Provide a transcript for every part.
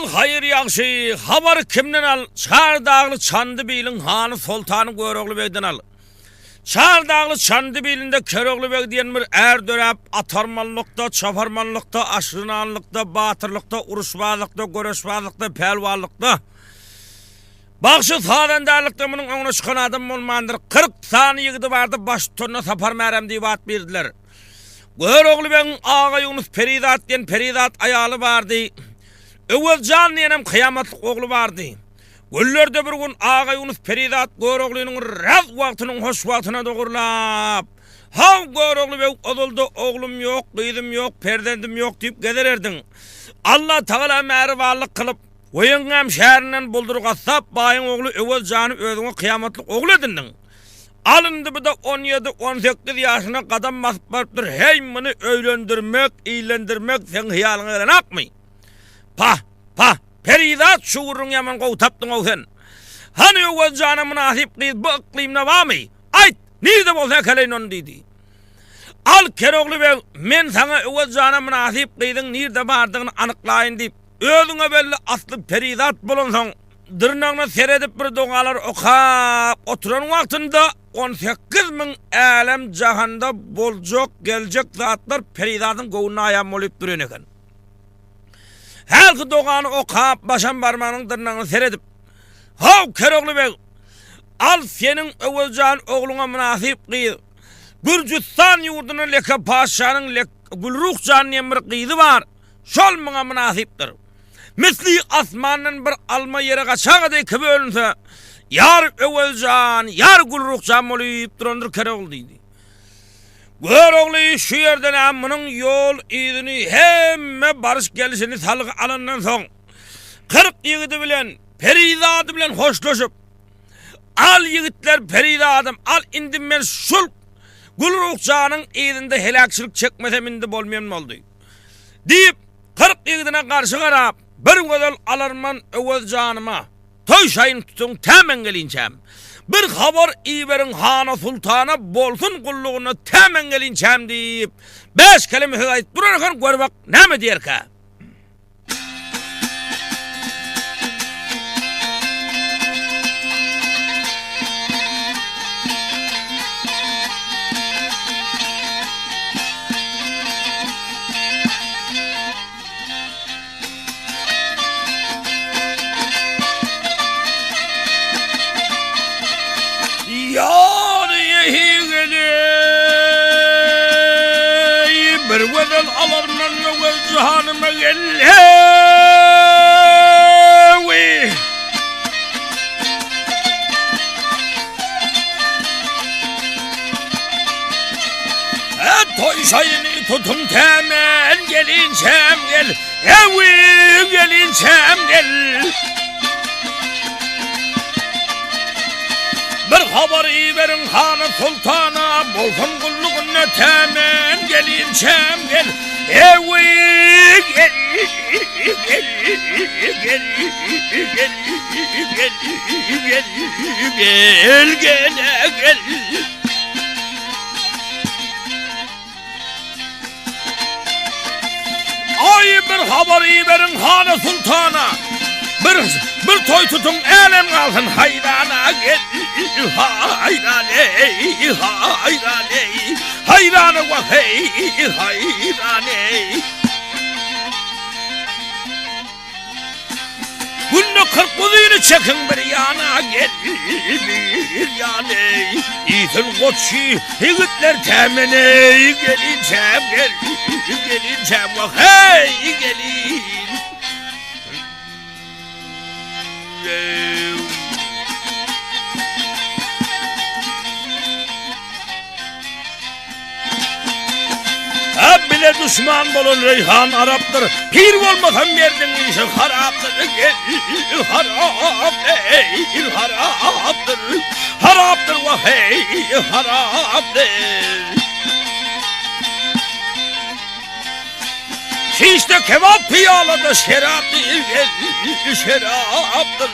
Al hayır yaxşı, habar kimden al? Çardağlı Çandıbeyli'nin hanı Sultanı Göroğlu Bey'den al. Çardağlı Çandıbeyli'nde Köroğlu Bey diyen bir dörep, atarmanlıkta, çaparmanlıkta, aşırınanlıkta, batırlıkta, uruşbazlıkta, görüşbazlıkta, pelvallıkta. Bakşı sadendarlıkta bunun önüne çıkan adam olmandır. 40 saniye yıgıdı vardı, baş turuna sapar merem diye vaat verdiler. Göroğlu Bey'in ağa Yunus Peridat diyen Peridat ayalı vardı. Öwelcan diyenem kıyametlik oğlu vardı. Güllerde bir gün ağa Yunus Peridat Göroğlu'nun raz vaktinin hoş vaktine doğurlap. Hav Göroğlu Bey oduldu, oğlum yok, kıydım yok, perdendim yok deyip gedererdin. Allah Teala mervarlık kılıp Oyungam şehrinden buldurga sap bayın oğlu Öwelcan'ı özüne kıyametlik oğlu edindin. Alındı bu da 17-18 yaşına kadar basıp barıptır. Hey bunu öğlendirmek, iyilendirmek sen hıyalına eren akmay. Pah, Peridat şuurun yaman kovu taptın o sen. Hani Öwelcan'a münasip kıyız bu iklimine var mı? Ayt, nerede bolsa kaleyin onu dedi. Al Köroğlu Bey, men sana Öwelcan'a münasip kıydın nerede bardığını anıklayın deyip. Özüne belli aslı Peridat bulunsan, dırnağına seyredip bir doğalar okap oturan vaktinde 18.000 alem cahanda bolcok gelecek zatlar Peridat'ın kovuna ayağım olup duruyor eken. Her doğanı okap başan parmağının dırnağına seyredip, hav Köroğlu Bey, al senin Öwelcan oğluna münasip kıyı. Gürcistan yurdunun leke paşanın Gülruhcan diye bir kıydı var. Şol bana münasiptir. Misli asmanın bir alma yere kaçağı da iki bölünse, yar Öwelcan, yar Gülruhcan olup durandır Köroğlu dedi. Göroğlu şu yerden amının yol idini hemme barış gelişini salık alandan son 40 yigiti bilen Peridat'ı bilen hoşlaşıp al yigitler Peridat'ım al indim ben şul Gülruhcan'ın idinde helakçılık çekmesem indi bolmayan oldu deyip 40 yigitine karşı karab bir gözel alarman Öwelcan'ıma toy şayın tutun temen gelinçem. Bir haber iyi verin hana sultana bolsun kulluğuna temen gelinçem deyip 5 kelime hidayet durarken görmek ne mi diyer ki? Bir vedel alarman Öwelcan'ıma gel. Toy şayını tutun temen gelinçem gel. Gelinçem gel. Bir haberi verin hanı sultana bolsun kulluğuna temen gelinçem gel. Gel. Ay bir haberi verin hanı sultana. Bir toy tutun elem kalsın hayrana gel. Hayrana va hey hayrane. Bunu 40 kuzuyunu çekin bir yana gel bir yana. İtin koçi higitler temene gelinçem gel. Gelinçem va hey gelin. Bile düşman bolun Reyhan Arap'tır. Pir olmasan verdin işi haraptır. Haraptır va hey haraptır. Şişte kebap piyalada şerap değil, şeraptır.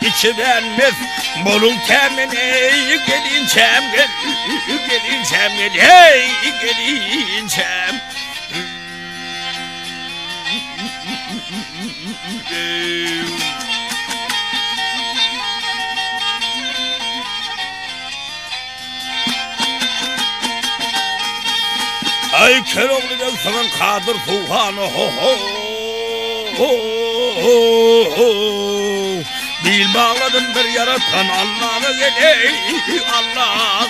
İçilenmez bolun temene gelinçem gel, gelinçem gel, hey gelinçem. Ay Keroğlu ben sana kadır tuğanı ho ho Dil bağladın bir yaratan Allah'a geley Allah'a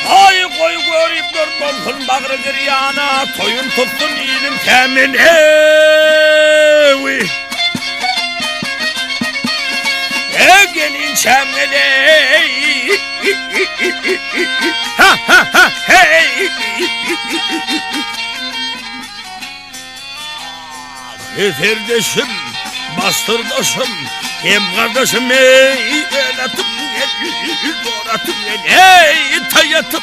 Ay koy görüp dur dolsun bağrı giryana Toyun tutsun ilim temin evi gelin çemgeley Ha ha ha hey Eferdeşim, bastırdaşım, hem kardeşim ey evlatım gel, doratım gel, ey tayyatım.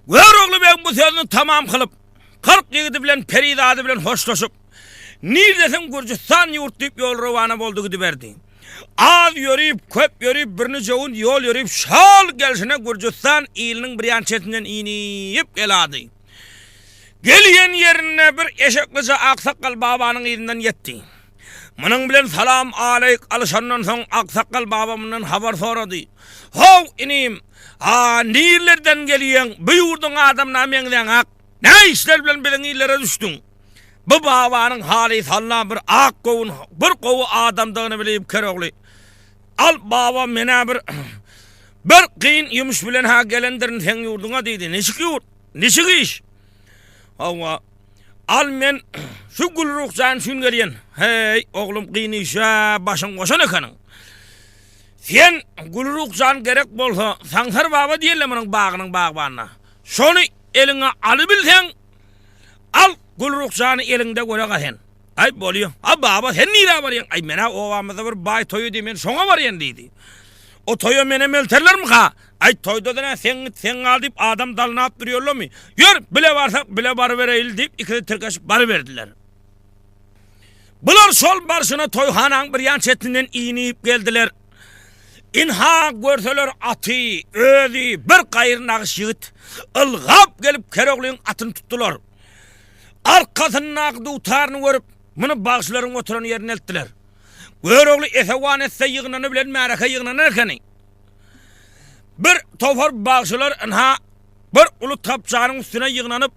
Göroğlu ben bu sözünü tamam kılıp 40 yigidi bilen Peridadı bilen hoşlaşıp Nirdesem Gürcistan yurtlayıp yol rıvanı oldu gidiverdi. Az yürüyüp köp yürüyüp birini joğun yol yürüyüp şal gelsine Gürcistan ilinin bir yançetinden iniyip geladı. Geliyen yerine bir eşeklice Aksakkal babanın elinden yetti. Bunun bilen salam aleyk alışandan son Aksakkal babamından haber soradı. Hov ineyim. Nirlerden geliyen bu yurdun adamına menden ak. Ne işler bilen bilen illere düştün. Bu babanın hali sallan bir ak kovun, bir kovu adamdağını bileyip Keroğlu. Al baba mena bir kıyın yumuş bilen ha gelendirin sen yurduna deydi. Neşik yurt, neşik iş. Ama al men şu gülrukcan şun geliyen. Hey oğlum kıyın işe başın koşan ekanın. Sen gülrukcan gerek bolsa sansar baba diyelim onun bağının bağbanına. Şonu eline alıbilsen al gülrukcanı elinde göre kasen. Ay boluyor. Ha baba sen nira varyan. Ay mena ovamızda bir bay toyu demen şona varyan deydi. O toyu mene melterler mi ha? Ay toyda da sen al deyip adam dalına attırıyorlar mı? Yor bile varsak bile bar vereyil deyip ikili tırkaşıp bar verdiler. Bunlar sol barışına toyhanan bir yan çetinden iğneyip geldiler. İnha görseler atı, ödü, bir kayırın ağış yığıt. Ilgap gelip Keroğlu'nun atını tuttular. Arkasının ağdı utarını görüp, bunu bağışların oturan yerine elttiler. Keroğlu esevan etse yığınanı bilen meraka yığınanırken. Bir tofar bağışlar inha, bir ulu tapçağının üstüne yığınanıp,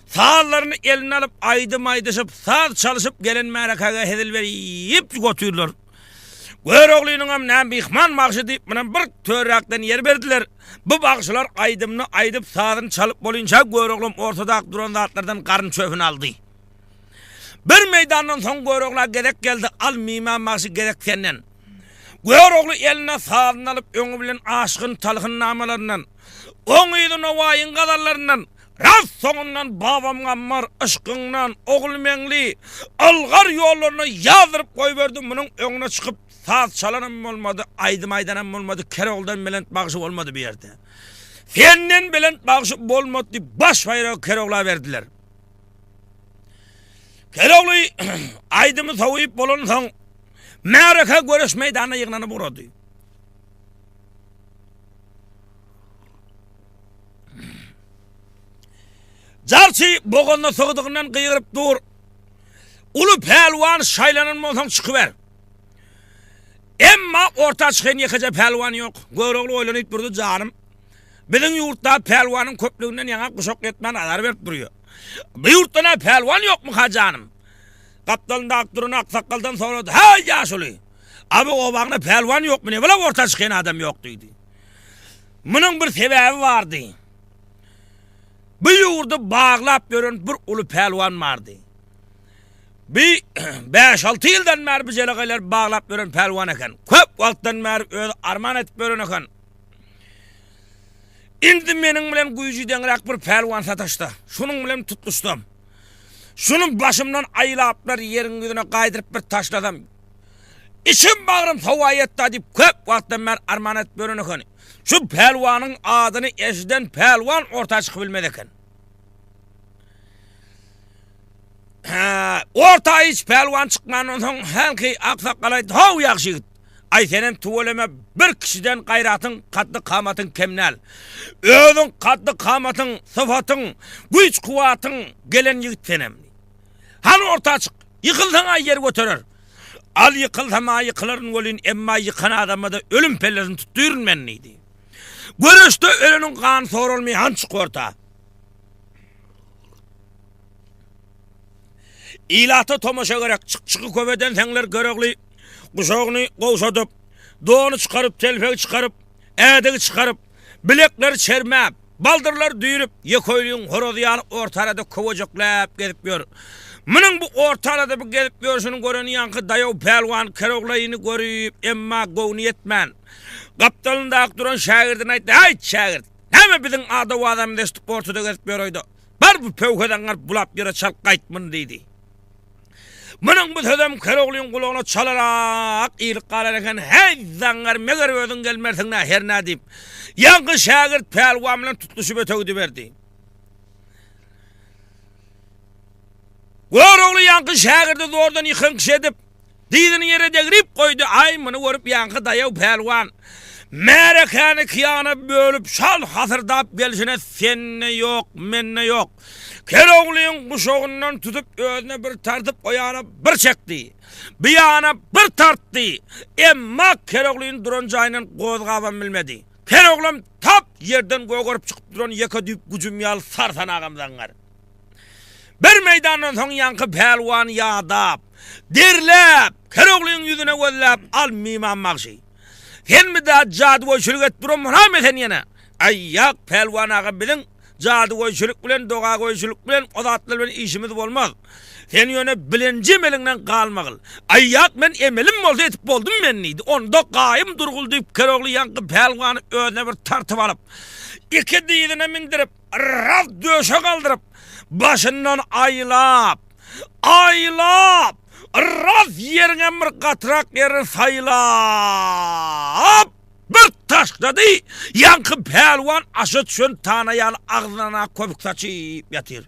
sağlarını eline alıp aydım aydışıp, sağ çalışıp gelen merakaya hedil verip götürürler. Keroğlu'nun amnen bihman bağışı deyip bana bir törraktan yer verdiler. Bu bağışlar aydımını aydıp sağını çalıp bolunca Keroğlu'm ortada duran atlardan karın çöpünü aldı. Bir meydandan son Keroğlu'na gerek geldi. Al miman bağışı gerek senden. Keroğlu eline sağını alıp öngü bilen aşkın talhın namalarından, öngüydün o vayın kadarlarından, rast sonundan babam gammar ışkından oğlum engli algar yollarını yazdırıp koyverdim bunun önüne çıkıp saat çalanım olmadı, aydım aydanım olmadı, Keroğlu'dan belent bağışı olmadı bir yerde. Senden belent bağışı olmadı, baş bayrağı Keroğlu'na verdiler. Keroğlu'yu aydımı savuyup bolun son meraka görüş meydanına yığınanı vurdu. Zarçı boğunla soğuduğundan kıyırıp dur. Ulu pelvan şaylanın olsan çıkıver. Emma orta çıkın yıkıca pelvan yok. Keroğlu oylanıp durdu canım. Bizim yurtta pelvanın köplüğünden yana kuşak etmen adar verip duruyor. Bu yurtta pelvan yok mu ha canım? Kaptanın da aktörünü Aksakkal'dan sordu. Hey yaşlı. Abi o bağına pelvan yok mu ne? Böyle orta çıkın adam yoktuydu. Bunun bir sebebi vardı. Bu yurdu bağlap gören bir ulu pelvan vardı. Bir 5-6 yıldan meri biz elagaylar bağlap veren pelvan eken. Köp vaktan meri öz arman etip veren eken. Indi menin bilen güýjüden rak bir pelvan sataşta. Şunun bilen tutuşdum. Şunun başımdan ayılaplar yerin yüzüne gaýdyryp bir taşladam. İçim bağrım sowayetda dip köp vaktan meri arman etip veren eken. Şu pelvanın adyny eşiden pelvan orta çıkyp bilmedeken. Orta hiç pelvan çıkmanın son hangi aksakalaydı hav yakşıgıt. Ay senin tuvaleme bir kişiden gayratın, katlı kamatın kemnal. Özün katlı kamatın, sıfatın, güç kuvatın gelen yigit senem. Han orta çık, yıkılsan ay yer götürür. Al yıkılsam ay yıkılırın olun, emma yıkan adamı da ölüm pellerini tutturun men neydi. Görüşte ölünün kan sorulmayı han çık orta. İlatı tomaşa gerek çıkı köveden senler gerekli kuşağını kovsatıp doğunu çıkarıp telfeği çıkarıp edeği çıkarıp bilekleri çermep baldırlar düyürüp yekoyluyun horoziyanı ortalada kovacaklap gelip yor. Mının bu ortalada bir gelip yorsunu göreni yankı dayav pelvan keroklayını görüp emma govni yetmen. Kaptalında akturan şagirdin aydı hayt şagird. Hemen bizim adı o adam destik ortada gelip yoroydu. Bar bu pevkedenler bulap yere çalkaytmın deydi. Mının bu tödem keroğluyun kulağına çalarak iyilik qalarken hey zangar meger ödün gelmersin her ne deyip yankı şagird pelvanla tutuşup ötögüdü verdi. Keroğlu yankı şagirdi doğrudan yıkın kişi edip didini yere degrip koydu. Ay bunu görüp yankı dayav pelvan merekanı kıyana bölüp şal hasırdap gelişine senne yok menne yok. Keroğluyun kuşağından tutup özüne bir tartıp o yana bir çekti. Bir yana bir tarttı. Emma Keroğluyun duruncayla kozgavan bilmedi. Keroğlum tap yerden gögörüp çıkıp duran yaka düyüp gücüm yal sarsan ağamdanlar. Bir meydandan son yankı pelvan yağdap, dirlep, Keroğluyun yüzüne gözlep al miman makşi. Sen mi daha cadı boyçuluk et durum muhammeten yana? Ayyak pelvan ağam bilin. Cadı koyçuluk bilen, doğa koyçuluk bilen, odatlı bilen işimiz olmaz. Sen yöne bilencim elinden kalmağıl. Ayyak men emelim oldu etip boldum men neydi. Onda qayım durgul deyip Keroğlu yankı pelvanı özüne bir tartıp alıp, iki didine mindirip, raz döşe kaldırıp, başından aylap, raz yerine bir katrak yeri saylap, bir taşladı, yankı pelvan aşı düşün tanayalı ağzına köpük saçıp yatır.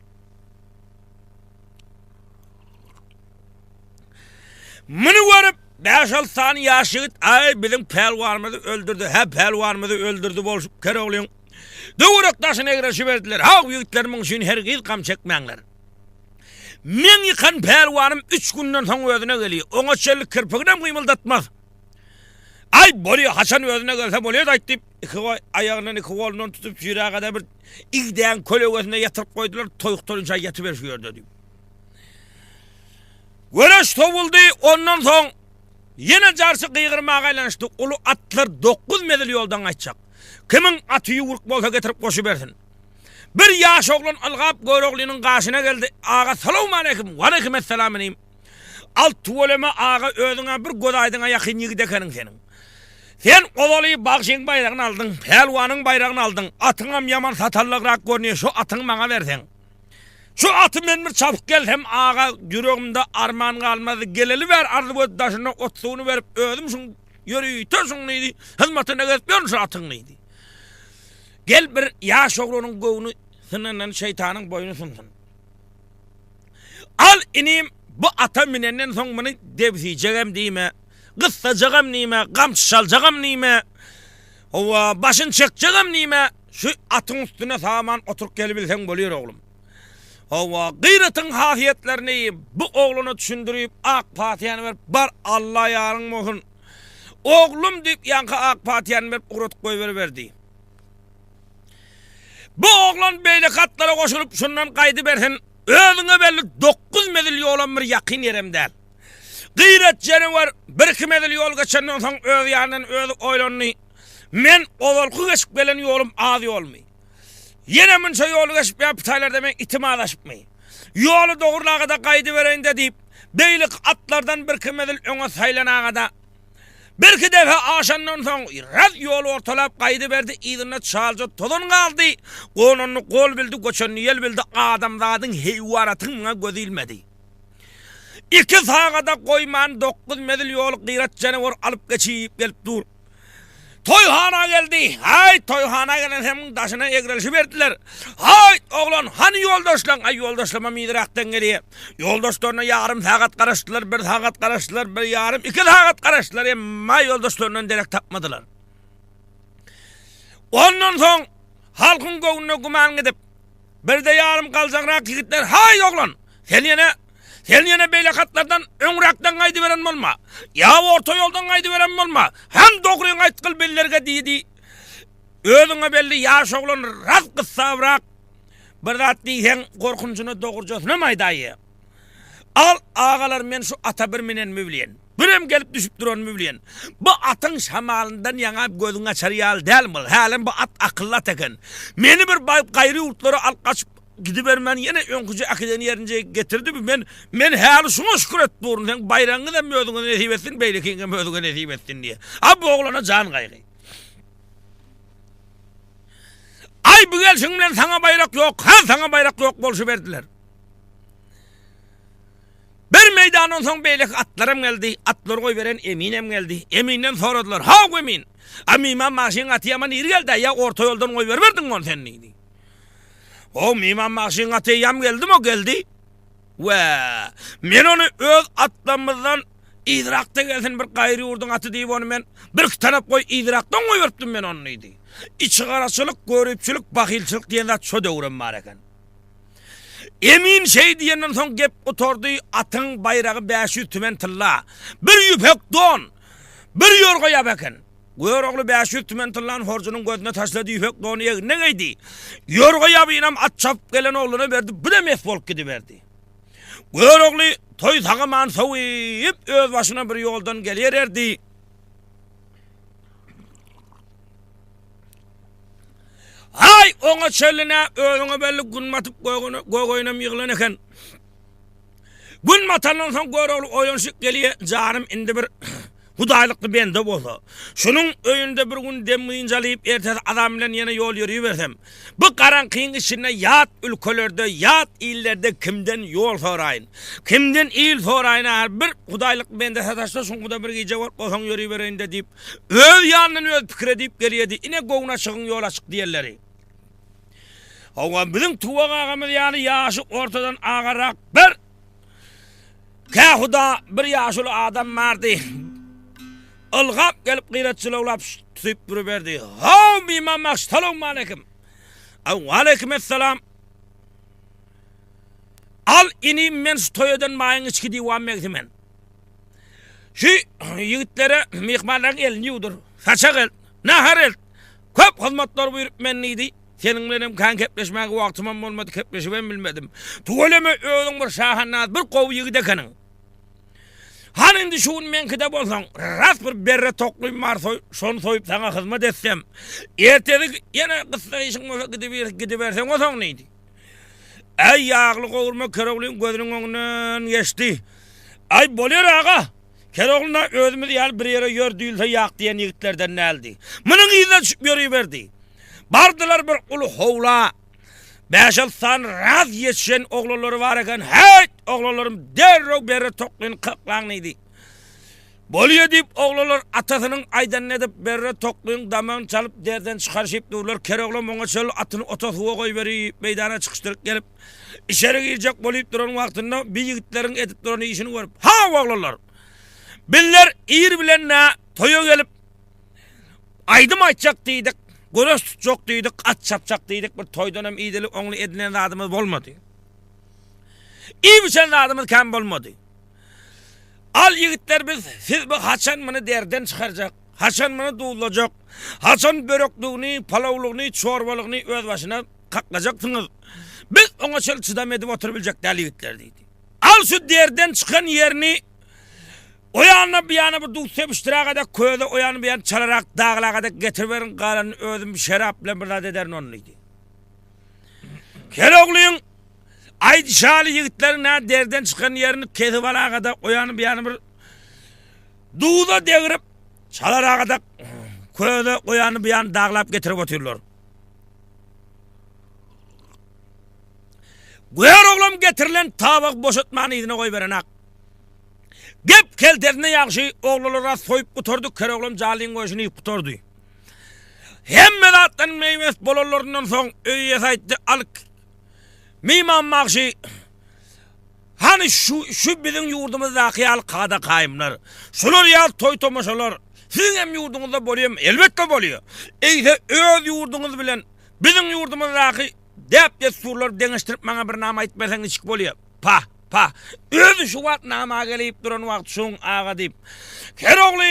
Bunu görüp 5-6 saniye yaşıt, ay bizim pelvanımızı öldürdü, hep pelvanımızı öldürdü bolşup Keroğlu'nun. Doğurak taşına girişi verdiler, hav büyüklerimin için herkes kam çekmenler. Men yıkan pelvanım 3 günden sonra özüne geliyor, ona çellik kırpıkına kıymıldatmaz. Ay boluyor Hasan özüne gelse boluyor da deyip ayağından iki kolundan tutup yüreğe kadar bir igdeyen köle gözüne yatırıp koydular toyuktorunca yatıver dedi. Güreş tovuldu ondan sonra yine carsı kıygırmağa aylanıştı. Ulu atlar 9 medal yoldan açacak. Kimin atıyı vuruk bolsa getirip koşu versin. Bir yaş oğlan algap Göroğlu'nun karşına geldi. Ağa selamun aleyküm. Ve aleyküm esselamuneyim. Alt tuvaleme ağa özüne bir godaydına yakın yigdekenin senin. Sen odalayı bakşın bayrağını aldın. Pelvanın bayrağını aldın. Atınam yaman satarlık görünüyor. Şu atını bana versen. Şu atı ben bir çabuk gelsem ağa yüreğimde armağan kalmadı. Geleli ver ardı bu taşına otsuğunu verip ödüm şun yürüyü törsün neydi. Hizmetine getmiyorsun şu atın neydi. Gel bir yaş oğlunun kovunu sınırından şeytanın boyunu sınsın. Al ineyim bu ata minenden son bunu devsiyeceğim diyeme. Kıssacağım neyime, kamçışalacağım neyime, başın çekeceğim neyime, şu atın üstüne sağman oturup gelebilsen buluyor oğlum. Gıyretın hafiyetlerini bu oğlunu düşündürüp AK Partiyanı verip bar Allah yarın olsun. Oğlum deyip yankı AK Partiyanı verip uğratıp koyuverdi. Bu oğlan böyle katlara koşulup şundan kaydı versin. Özüne belli 9 medalya olan bir yakın yerim der. Gıyret canavar bir medal yol geçenden sonra öz yanından öz oylanını men ovalkı geçip gelen yolum ağzı olmayı. Yine mınca yolu geçip yapıtaylar demek itimalaşıp mı? Yolu doğruluğa kadar kaydı vereyim de deyip beylik atlardan bir kimedil öňe saýlanagada bir ki defa aşandan soň raz ýol ortalap gaýdy berdi, ýygyna çalja tolun galdy. Gonunu gol bildi, goçany ýel bildi, adamzadyň heýwaratyňa gözi ilmedi. 2 sagada goýman 9 medil ýol gyrat janawar alyp geçip gelip dur. Toyhana geldi. Hay toyhana gelen hem daşına egrelişi verdiler. Hay oğlan hani yoldaşlan? Ay yoldaşlama midiraktan geliye. Yoldaşlarına yarım saat karıştılar, 1 saat karıştılar, bir yarım 2 saat karıştılar. Ama yoldaşlarından derek tapmadılar. Ondan son halkın göğününe guman gidip bir de yarım kalacaklar gittiler. Hay oğlan sen yine beylakatlardan öňrakdan gaýdy beren bolma. Ya orta yoldan gaýdy beren bolma. Hem dogry gaýtkıl bellerge diýdi. Özüňe belli ýaş oglan raz kıssabrak. Bir zat diýsen korkunçyny dogurjasyna maýdaýy. Al ağalar men şu ata bir menen mübliyen. Birem gelip düşüp duran mübliyen. Bu atın şamalından ýaňap gözüň açar ýal dälmi? Hälim bu at akyllat eken. Meni bir gaýry urtlara al kaçıp gidibermen yine öňküje akiden ýerinje getirdi mi men häli şuňa şükür et durun sen bayraňy da mödüňe nesip etsin beýlekiňe mödüňe nesip etsin diye. Bu oglana jan gaýgy. Ay bu gelşiň bilen saňa bayrak ýok, saňa bayrak ýok bolşy berdiler. Bir meýdandan soň beýlek atlarym geldi, atlar goý beren Eminem geldi. Eminem soradylar, "Ha Emin, amima maşyn atyama niri geldi? Ya orta ýoldan goý berberdiň onu sen neydi?" O mimam maşyn atyam geldim o geldi. Men onu öz atlamyzdan idrakta gelsin bir gaýry urduň aty diýip onu men bir tanap goý idrakdan goý berdim men onu neydi. İçi garaçylyk, görüpçülük, bahilçilik diýen zat şo döwrem bar eken. Emin şey diýenden soň gep oturdy atyň bayragy 500 tümen tylla. Bir ýüpek don, bir ýorga ýap eken. Goýrogly 500 tümen tyllan horjunyň gözüne taşlady ýüpek dony ne gaýdy? Ýorga ýabynam at çap gelen ogluna berdi, bir de mes bolup gidiberdi. Goýrogly toy tagaman sowyp öz başyna bir ýoldan gelýärdi. Hay oňa çeline öňe belli gün matyp goýgoýnam ýyglan eken. Gün matandan soň goýrogly oýunşyk gelýär, jarym indi bir hudaýlykly bende bolsa. Şunun öýünde bir gün demýinjalyp ertesi adam bilen ýene ýol ýürüýbersem, bu garankyň içinde ýat ülkelerde, ýat illerde kimden ýol soraýyn, kimden il soraýyn, bir hudaýlyk bende sataşda şoňda bir gije bolup bolsaň ýürüýbereýin diýip, öz ýanyny öz pikir edip gelýärdi. Ine goňuna çygyň ýol açyk diýerleri. Oňa biziň tuwak agamyz ýani ýaşy ortadan agarak bir Kahuda bir ýaşuly adam bardy. Ilgap gelip gıyratçılawlap tutup duruberdi. "Haw imam assalamu alaykum." "Wa alaykum assalam." "Al ini men toýadan maýyň içki diýwan megdimen. Şu ýigitlere mehmanlar elniýdir. Saça gel, nahar el. Köp hyzmatlar buyurup men nidi. Seniň bilen kan kepleşmäge wagtymam bolmady, kepleşip ben bilmedim. Tuwaleme öňüň bir şahannaz bir gowy ýigit ekeniň. Han indi şuň men kide bolsaň, ras bir berre toklym bar şonu soýup saňa hyzmat etsem, ertedi ýene gysga işiň bolsa gidiberseň osaň neydi? Ay ýagly gowurma keregliň gözüniň öňünden geçdi. Ay bolýar aga. Kereglina özümiz ýaly bir ýere ýördüýülse ýak diýen ýigitlerden näldi. Munyň ýyzyna çykyp ýörüýberdi. Bardylar bir ulu howla. 5 san raz ýetişen oglulary bar eken. Hey, oglularym derrew berre toklyn kaklanýdy. Bolýar diýip oglular atasynyň aýdan edip berre toklyn damany çalyp derden çykaryp durlar. Keregler moňa çöl atyny otosuwa goýup berip meýdana çykyşdyryp gelip işere girjek bolyp duran wagtynda bir ýigitleriň edip duran işini görüp, "Ha oglular. Biller ýer bilen toýa gelip aýdym aýtjak diýdik. Göres tutjak diýdik, at çapjak diýdik, bir toýdan hem ýedili oňly edilen adamyz bolmady. İýbiçen adamyz kam bolmady. Al ýigitler siz bu haçan muny derden çykarjak, haçan muny duwlajak, haçan börekligini, palawlygyny, çorbalygyny öz başyna kaklajaksınız. Biz oňa çel çydam edip oturup biljek däl ýigitler diýdi. Al şu derden çykan ýerini o ýanyna bir ýana bir duýsa iştiragada köýde o ýany bir ýan çalarak daglagada getirberin garany özüm şerap bilen bir zat ederin onu idi. Keregliň Aydışalı yigitlerin ne derden çıkan yerini kesip alakada koyanı bir yanı bir Duğda devirip çalar ağada köyde koyanı bir yan dağlap getirip oturuyorlar. Güyer oğlum getirilen tabak boşaltmanı idine koy veren ak. Gep kelterine yakşı oğlulara soyup kuturdu, kere oğlum calin koşunu yıp kuturdu. Hem melattan meyves bolollarından son öyye saydı alık. Mimam makşı hani şu bizim yurdumuzdaki al kada kayımlar. Şular ya toy tomaşalar. Sizin hem yurdunuzda boluyor mu? Elbette boluyor. İşte öz yurdunuz bilen bizim yurdumuzdaki dep surlar deniştirip bana bir nama etmesen içik boluyor. Pa. Özü şu vat nama gelip duran vakt şun ağa deyip. Keroğlu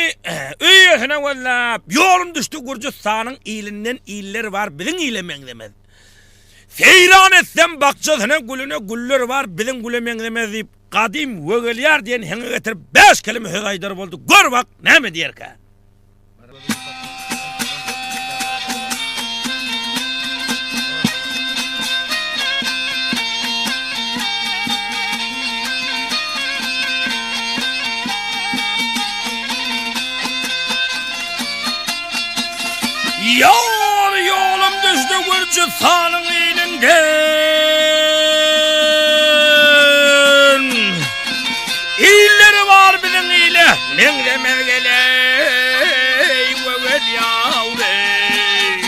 üyesine valla yolun düştü Gürcistan'ın iyilinden iyiler var. Bizim iyilemen demez. Seyran etsem bakçasına gülüne güller var. Bizim gülemen demez deyip. Kadim vögelyar diyen henge getirip 5 kelime högaydar oldu. Gör bak ne mi diyer ki? Yolum düştü Gürcistan'ın ilinden. İlleri var bizim ile. Nengre mergeley vevel yavrey.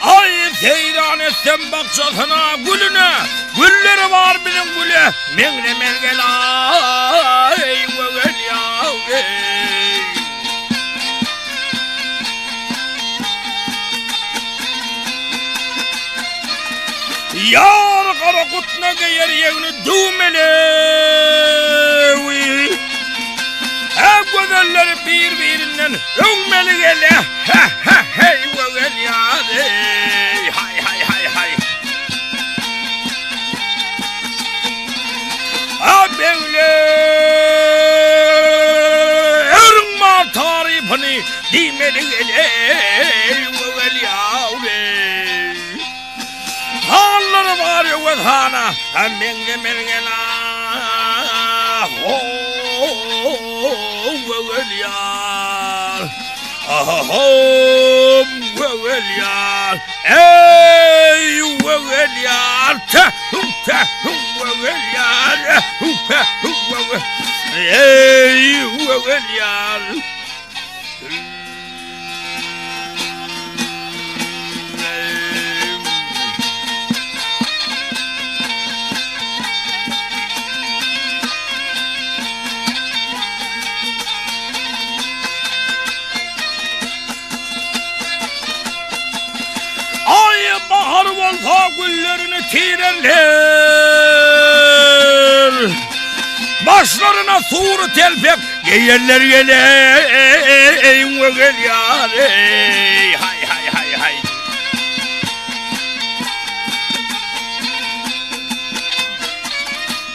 Ay seyran etsem bakçasına gülüne. Gülleri var bizim güle. Nengre mergeley vevel yavrey. Yar kara kutna geyer yevni düğmelevi. Hep gözelleri birbirinden öngmeli gele. Hey vevel yavrey. Hay. Benle erma tarifini dimeli gele vevel yavrey. Halları var ya vezhana menge mergela vevel yar. Vevel yar. Ey vevel yar. Vevel yar. Ey vevel yar. Bahar volta güllerini tirerler. Başlarına suru telpep geyerler gele gel yar. Hay.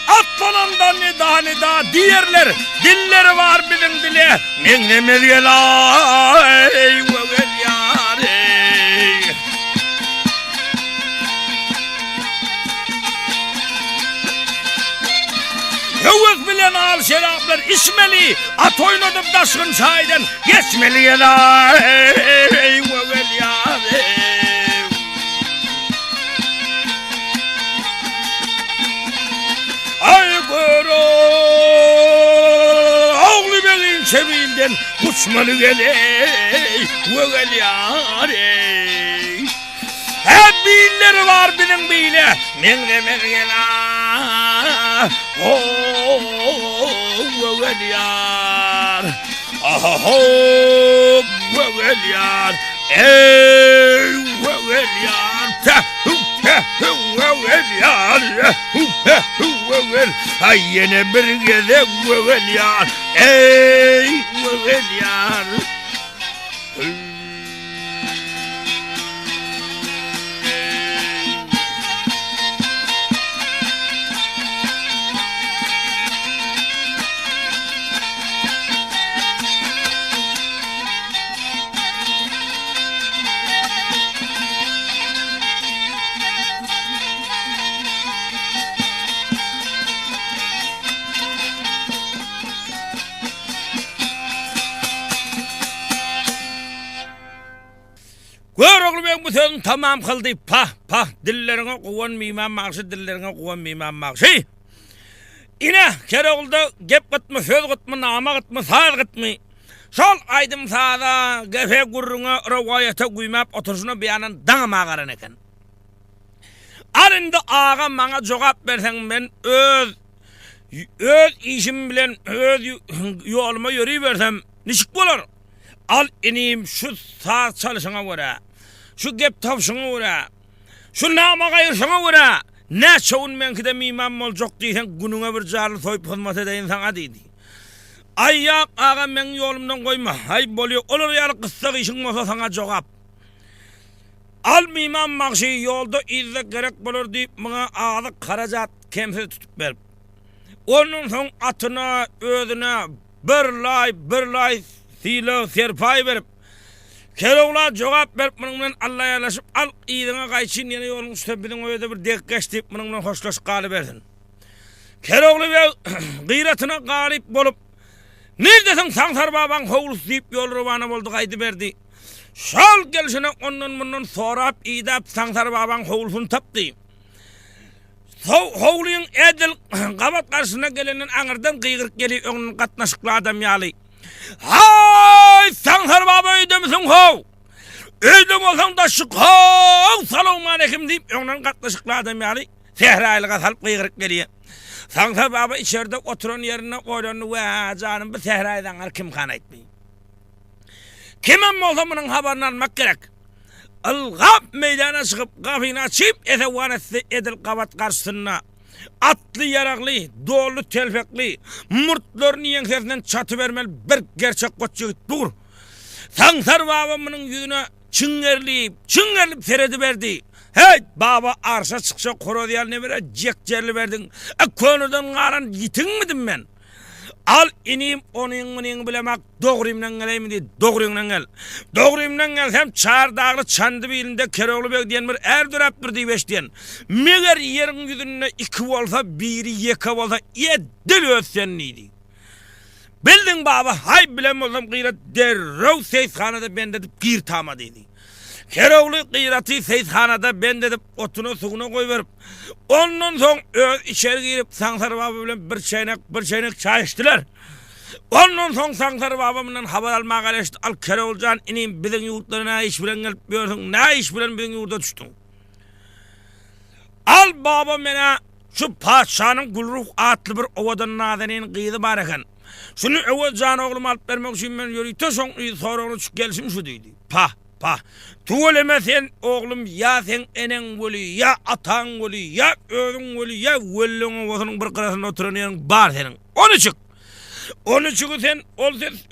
Atlanandan ne daha diğerler dilleri var bizim dile. Nengemez gel ay gel yar. Hövüz bilen al şeraplar içmeli, at oynadım taşkın çaydan geçmeli yela. Ey vevel yar. Ay gör oğlu belin çeviğinden uçmalı gele. Vevel yar. Hep billeri var benim bile. Mengre mergela. Vevel yar. Vevel yar. Ey vevel yar. Vevel yar. Vevel. Ay yine bir gede vevel yar. Ey vevel yar. bu sözün tamam kıldı. Pah dillerine kuvan mimam makşı dillerine kuvan mimam makşı. İne Keroğlu'da gep gıtmı söz gıtmı nama gıtmı saz gıtmı. Şol aydım sağda gefe gurruna rivayete güymap oturuşuna beyanın dağıma garan eken. Arında ağa bana cevap versen ben öz işim bilen öz yoluma yürüyversem nişik bolar? Al ineyim şu saat çalışana göre, şu gep tavşana göre, şu nama gayırsana göre, ne çoğun menkide mimam olacak diysen gününe bir carlı soyup hizmet edeyim sana deydi. Ayyak ağa men yolumdan koyma, hay boluyor, olur yarı kıssak işin olsa sana cevap. Al mimam makşı yolda izle gerek bulur deyip bana ağzı karacat kemse tutup verip. Onun son atına, özüne bir lay silo serpay verip. Keroğlu'na cevap verip bununla Allah'a yalaşıp al iyiliğine kayçın yine yolun üstüne bilin öyle bir dekkeş deyip bununla hoşlaş kalıversin. Keroğlu ve gıyretine galip bolup neredesin Sansar baban hovlus deyip yol rıvanı oldu kaydı verdi. Şal gelişine onun bunun sorap idap Sansar baban hovlusunu taptı. Hovluyun edil kavat karşısına gelenin anırdan kıygırık geliyor onun katnaşıklı adam yalı. Hay Sansar baba öyle misin hov? Öyle olsan da şık hov selamun aleyküm deyip onun katnaşıklı adam yalı. Sehraylığa salıp kıygırık geliyor. Sansar baba içeride oturan yerine koyduğunu ve canım bir sehraydan kim kan etmeyi. Kimin olsa bunun haberini almak gerek. Ilgap meydana çıkıp kapını açıp etevanesi edil kavat karşısına atlı yaraklı, dolu telfekli, murtların yensesinden çatı vermeli bir gerçek koççuk dur. Sansar babamın yüzüne çıngerleyip seredi verdi. Hey baba arsa çıksa koro diyal ne vere cekcerli verdin. Konudan garan yitin midim ben? Al ineyim onun bilemek doğruyumdan geleyim diye doğruyumdan gel. Doğruyumdan gel hem Çardağlı Çandı bilinde Keroğlu bek diyen bir erdurap bir diyeş diyen. Meğer yerin yüzünde iki olsa biri yeka olsa yedil ötsen neydi? Bildin baba hay bilem olsam kıyrat derrev seyishanada ben dedip gir tama dedi. Keroğlu kıyratı seyishanada ben dedip otunu suğuna koyuverip ondan son içeri girip Sansar baba bilen bir çaynak çay içtiler. Ondan son Sansar babamdan haber almaya gelişti. Al Keroğlucan ineyim bizim yurtlarına iş bilen gelip gördün. Ne iş bilen bizim yurda düştün. Al babam bana şu padişahın Gülruh adlı bir ovadan nazenin kıydı bareken. Şunu ovacan oğlum alıp vermek için ben yürüyte son sonra onu çık gelsin şu dedi. Pah. Tuğuleme sen oğlum ya sen enen voli ya atan voli ya öğün voli ya vellonun vatanın bir kırasında oturan yerin bar senin. Onu çıkı sen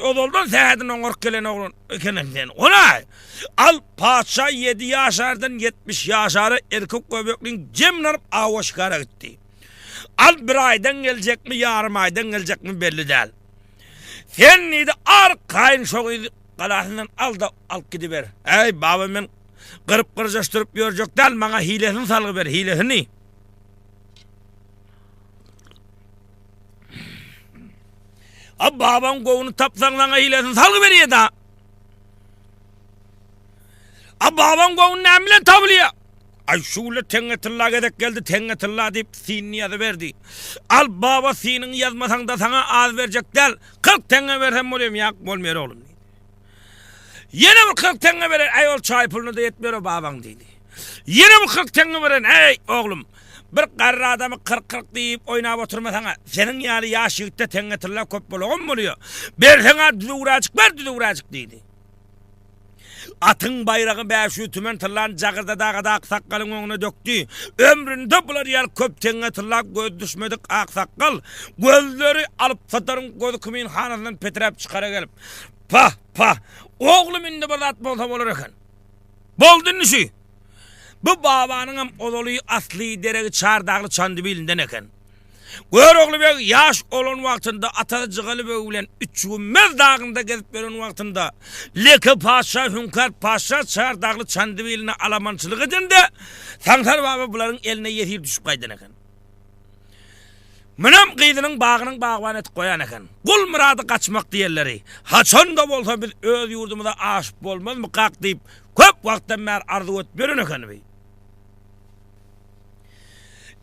o doldan sehedin oğlum gelen oğlum eken sen. Ona al padişah 7 yaşardan 70 yaşarı erkek göbekliğin cemlanıp avaşkara gitti. Al bir aydan gelecek mi yarım aydan gelecek mi belli değil. Sen neydi arkayın şoğuydu. Kalasından al da alıp gidiver. Ey babam ben kırıp kırcaştırıp görecek del bana hilesini salıver hilesini. Ab babam kovunu tapsan bana hilesini salıver ya da. Ab babam kovunu ne bile tabliyor. Ay şöyle tengetilla gedek geldi tengetilla deyip sinini yazı verdi. Al baba sinini yazmasan da sana az verecek del. 40 tenge versem olayım yak olmuyor oğlum. Yine bu 40 tenge veren ey ol çay pulunu da yetmiyor baban dedi. Yine bu 40 tenge veren ey oğlum bir karı adamı 40 deyip oynayıp oturmasana. Senin yani yaş yükte tenge tırla köp buluğun mu oluyor? Bir sana düdü uğracık dedi. Atın bayrağı beşi tümen tırlan cağırda dağda aksakkalın önüne döktü. Ömründe bular yer köp tenge tırla göz düşmedik aksakkal. Gözleri alıp satarın gözü kimin hanasından petrep çıkara gelip. Pah. Oğlum indi burada atma olsam olur eken. Boldun işi. Bu babanın odoluyu asli dereki Çardağlı Çandı bilinden eken. Gör oğlu bey yaş olan vaktinde Atacıgalı beyulen 3 Gümmez dağında gezip veren vaktinde Leke Paşa, Hünkar Paşa Çardağlı Çandı biline alamançılık edinde Sansar baba bunların eline yetir düşüp kaydın eken. Mınam kıydının bağının bağvan et koyan eken. Kul muradı kaçmak diyerleri. Haçan da olsa biz öz yurdumuza aşıp olmaz mı kalk deyip Köp wagtdan bäri arzu ötüp beren ekeni bey.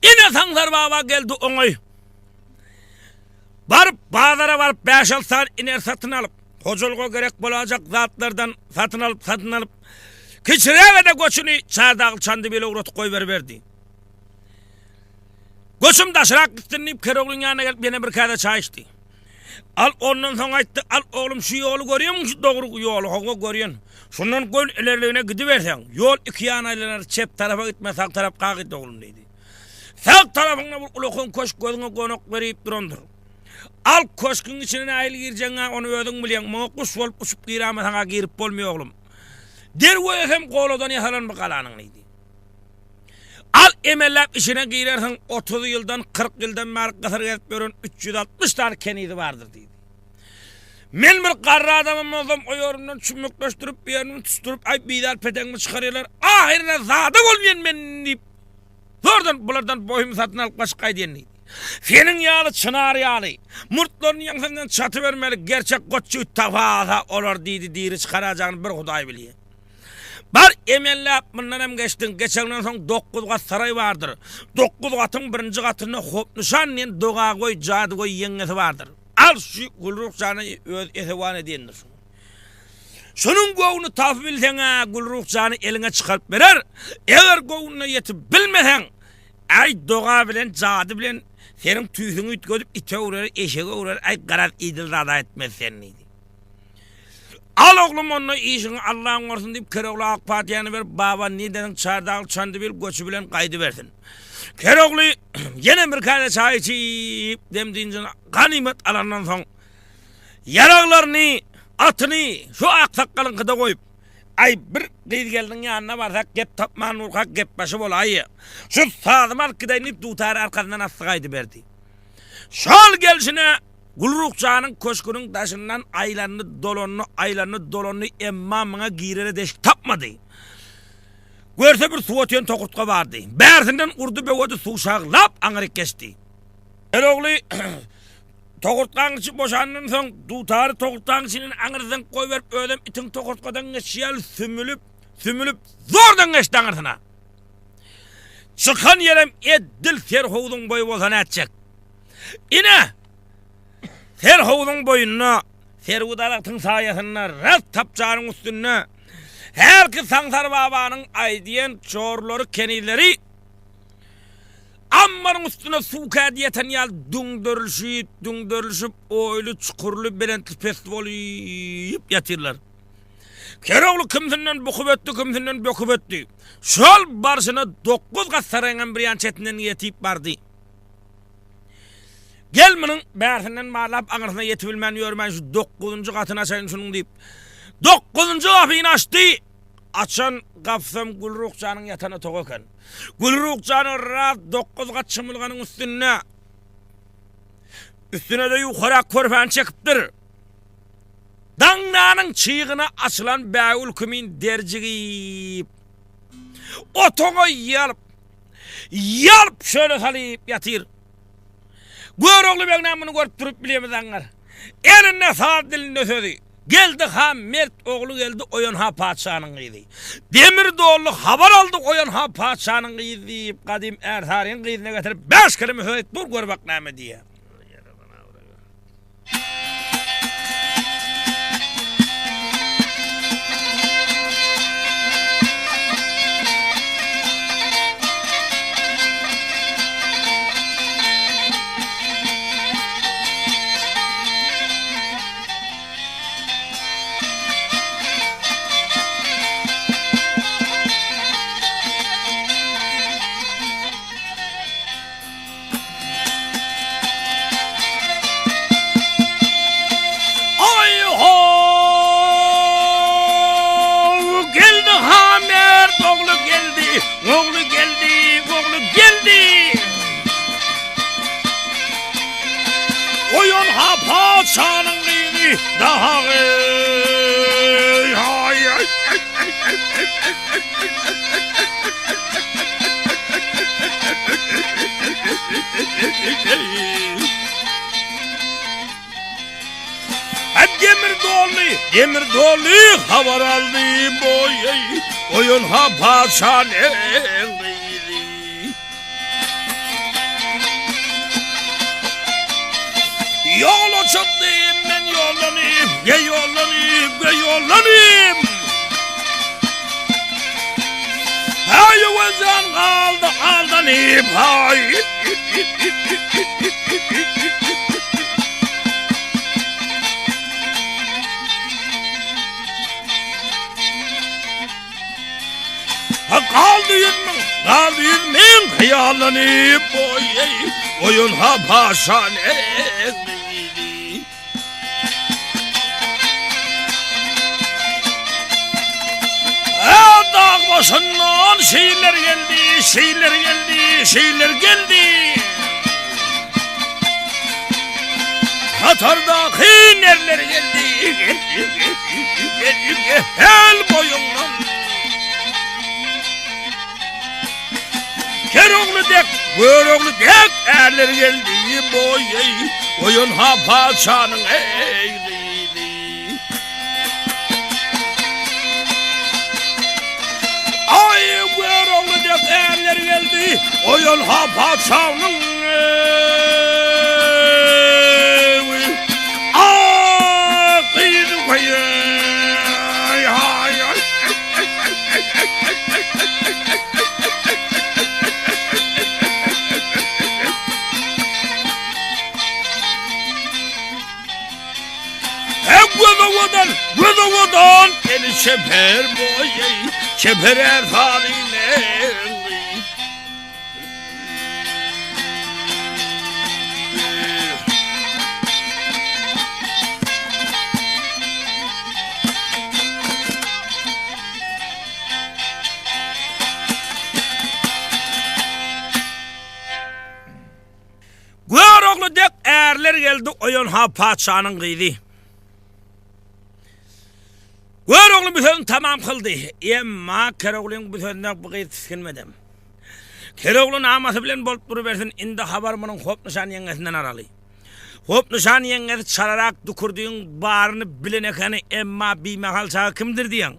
Ine Sansar baba geldi oňay. Barıp bazara barıp 5-6 saat iner satın alıp, hocalga gerek bolacak zatlardan satın alıp, kiçireve de göçünü Çardağlı Çandıbeli uğratıp koy verdi. Göçüm daşırak gittinip Keroğlu'nun yanına gelip bana bir kağıda çay içti. Al ondan sonra ayttı, al oğlum şu yolu görüyor musun? Şu doğru yolu, onu görüyorsun. Şundan göl ilerliğine gidiversen, yol iki yana ilerler, çep tarafa gitme, sağ taraf kalk oğlum dedi. Sağ tarafına bir ulukun koşk gözüne konak verip durandır. Al koşkun içine ayıl gireceksin, onu ödün bilen, bana kuş olup uçup gir ama sana girip olmuyor oğlum. Der o efem kolodan yakalanma kalanın neydi. Al emellap işine girersen 30 yıldan 40 yıldan mark kasar gelip görün 360 tane kenidi vardır dedi. Men bir karra adamım oldum, o yorumdan çümükleştirip bir yerini tuturup ay bidal petenimi çıkarıyorlar. Ahirine zadı olmayan men deyip. Zordan bulardan boyumu satın alıp kaşıkay diyen neydi. Senin yağlı çınar yağlı. Murtlarının yansından çatı vermeli gerçek koççu tafaza olur deydi diri çıkaracağını bir huday biliyor. Bar emellap bundan hem geçtin. Geçenden son 9 kat saray vardır. 9 katın birinci katını hop nişanlayan doğa koy, cadı koy yengesi vardır. Al şu Gülruh canı öz esevan ediyendir. Şunun kovunu tafi bilsene Gülruh canı eline çıkarıp verer. Eğer kovunu yetip bilmesen ay doğa bilen, cadı bilen senin tüysünü ütgödüp ite uğrar, eşeğe uğrar, ay karat idil rada etmez sen neydi. Al oğlum onu işini Allah'ın olsun deyip Keroğlu AK Partiyanı ver, baba neden Çardağlı Çandıbeli göçü bilen kaydı versin. Keroğlu yine bir kayda çay içip demdiğince ganimet alandan son yarağlarını, atını şu aksakkalın kıda koyup ay bir kıydı geldin yanına varsak gep tapman urkak gep başı bol ayı. Şu sağdımal kıdaynıp tutarı arkasından astıkaydı verdi. Şal gelişine Gülruh Can'ın köşkünün taşından aylarını dolonunu emmamına girere deşik tapmadı. Görse bir su ötüyen tokurtka vardı. Bersinden urdu begodu su şağlap anırık geçti. Eroğlu tokurtkan içi boşanın son tutarı tokurtkan içinin anırızdan koy verip ödem itin tokurtkadan geçiyel sümülüp zordan geçti anırısına. Çıkan yerem eddil serhovudun boyu bozana edecek. İne Serhovudun boyunna, servudalatın sayesinde rast tapçağının üstünne, her ki Sansar babanın aydiyen çorları kenilleri, ammarın üstüne suka diyeten yal düngdörülüşüp, oylu çukurlu belentli festivaliyip yatırlar. Keroğlu kimsinden bokub etti. Şol barışına 9 kat sarayın bir yan çetinden yetip vardı. Gelmenin bersinden bağlap anırsına yetibilmen yorman şu 9. katına açayım şunun deyip 9. kapıyı açtı. Açan kapsam Gülruh Can'ın yatağına toğuken. Gülruh Can'ın rahat 9 kat çımılganın üstüne de yukarı korpan çekiptir. Dangnanın çiğine açılan Bägül Kümin dercigip otoğu yalıp şöyle salayıp yatır. Göroğlu ben bunu görüp durup bileyimiz anlar. Eline sağ dilinde sözü. Geldi ha Mert oğlu geldi oyan ha padişahının kıydı. Demir doğulu haber aldı oyan ha padişahının kıydı deyip kadim ertarihin kıydına getirip 5 kelime söyleyip dur gör bak neyme diye. Oyun ha padişahının kıydı daha Demir doğulu dolu, demir dolu havar aldı boy. Oyun ha paşan engiydi. Yola çıktım ben yollanayım, yollanayım. Hay vazan aldanayım, hay. Kaldı yüzümün hayallanıp oyun ha paşan engiydi. Dağ başından şehirler geldi. Katardaki nerler geldi. El boyundan. Keroğlu dek, böroğlu dek, erler geldi boy, oyun ha paşanın eğriydi. Ay böroğlu dek, erler geldi, oyun ha paşanın eğriydi. Ah, kıydı kıydı. Vıdan eli çeper boy, çeper erfaniyle. Göroğlu dek erler geldi oyun ha paçanın kıydı. Göroğlu bütün tamam kıldı. Emma Keroğlu'nun bütünden bu kıyı tiskinmedim. Keroğlu'nun aması bilen bolup duruversin. Indi haber bunun hop nişan yengesinden aralı. Hop nişan yengesi çalarak dukurduğun bağrını bilen ekeni emma bir mahal kimdir diyen.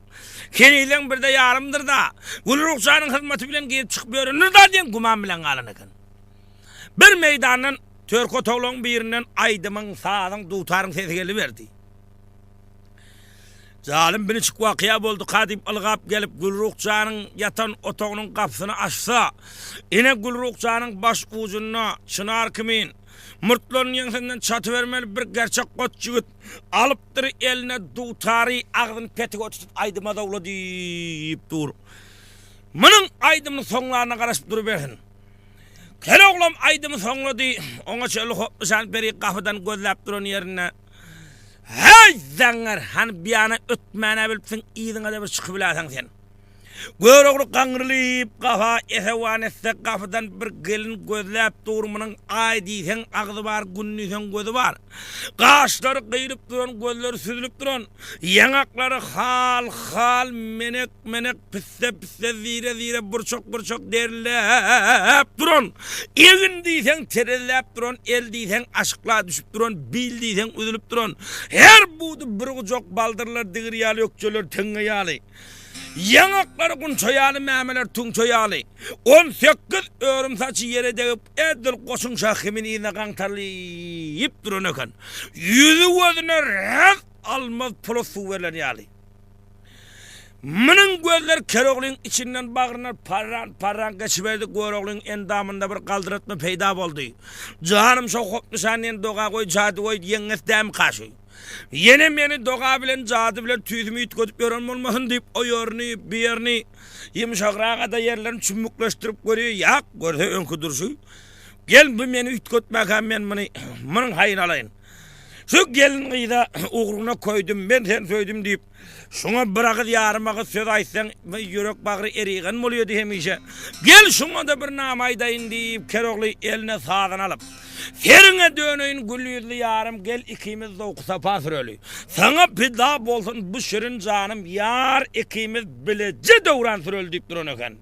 Keniyle bir de yarımdır da. Gülrukçanın hizmeti bilen giyip çıkmıyor. Nırda diyen kuman bilen alın eken. Bir meydanın Törkotoğlu'nun birinden aydımın sağdan tutarın sesi geliverdi. Zalim bir çık vakıya oldu. Kadip ılgap gelip Gülrukçanın yatan otağının kapısını açsa, yine Gülrukçanın baş ucuna çınar kimin mırtlarının yenisinden çatı vermeli bir gerçek kot jigit alıptır eline tutarı ağzını petik otutup aydıma da ula deyip dur. Mının aydımın sonlarına karışıp duruversin. Keroğlum aydımı sonladı. Ona şöyle hoplusan beri kapıdan gözlep durun yerine. Hey zangar han bir ana ötmene bilipsin iyidine de bir çıkıbilasan sen. Göroğlu kangırlayıp kafa esevanetse kafadan bir gelin gözlep durmanın ay deysen ağzı var, günnüysen gözü var. Kaşları kıyılıp duran, gözleri süzülüp duran, yanakları hal menek pisse zire burçok derlep duran. Egin deysen terelep duran, el deysen aşkla düşüp duran, bil deysen üzülüp duran. Her buğdu bir ucok baldırlar, dıgır yalı yokçular, tınga yalı. Yanakları kun çoyalı memeler tun çoyalı. 18 örüm saçı yere deyip edil koşun şahimin iğne kantarlayıp durun öken. Yüzü gözüne red almaz polo su verilen yalı. Mının gözler Keroğlu'nun içinden bağırına parran geçiverdi. Göroğlu'nun endamında bir kaldıratma peyda oldu. Canım çok hopnuşanyen doğa koy cadı koy yenges dem kaşı. Yine beni doğa bilen cadı bilen tüyümü itkötüp yoran olmasın deyip o yerini bir yerini yumuşakrağa da yerlerini çummuklaştırıp görüyor. Yak görse önkü dursu. Gel bu beni itkötmeken ben bunun hayın alayın. Şu gelin kıyıda uğruna koydum ben sen söyledim deyip şuna bırakıp yarıma söz aytsan yürek bağrı eriğen mi oluyor diyemişe. Gel şuna da bir namaydayın deyip Keroğlu eline sağdan alıp serine dönüyün gül yüzlü yarım gel ikimiz de okusa pasrölü. Sana pida bolsun bu şirin canım yar ikimiz bilece doğran süröl deyip durun öken.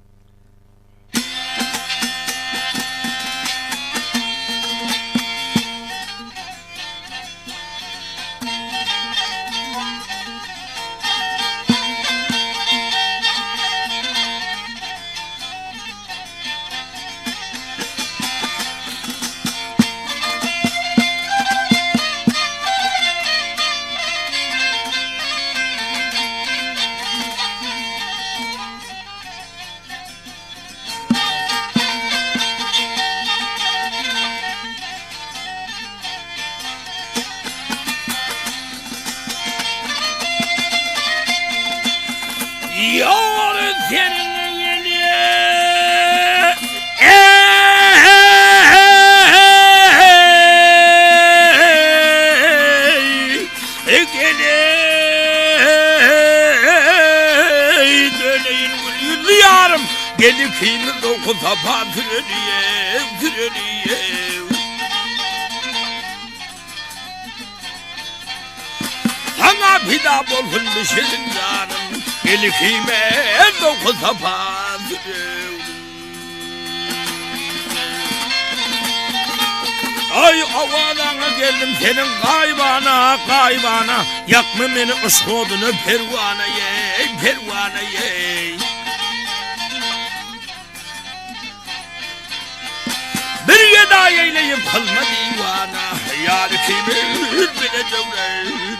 senin yeni döneyin yüzlü yarım gelip kimi dokuza patırıyor sana bir daha bolsun bir şeyin canım gelip kime dokuza patırıyor. Ay avadana geldim senin kaybana yakma beni ışkodunu pervana ye bir yeda eyleyip kılma divana yar kimi bileceğim.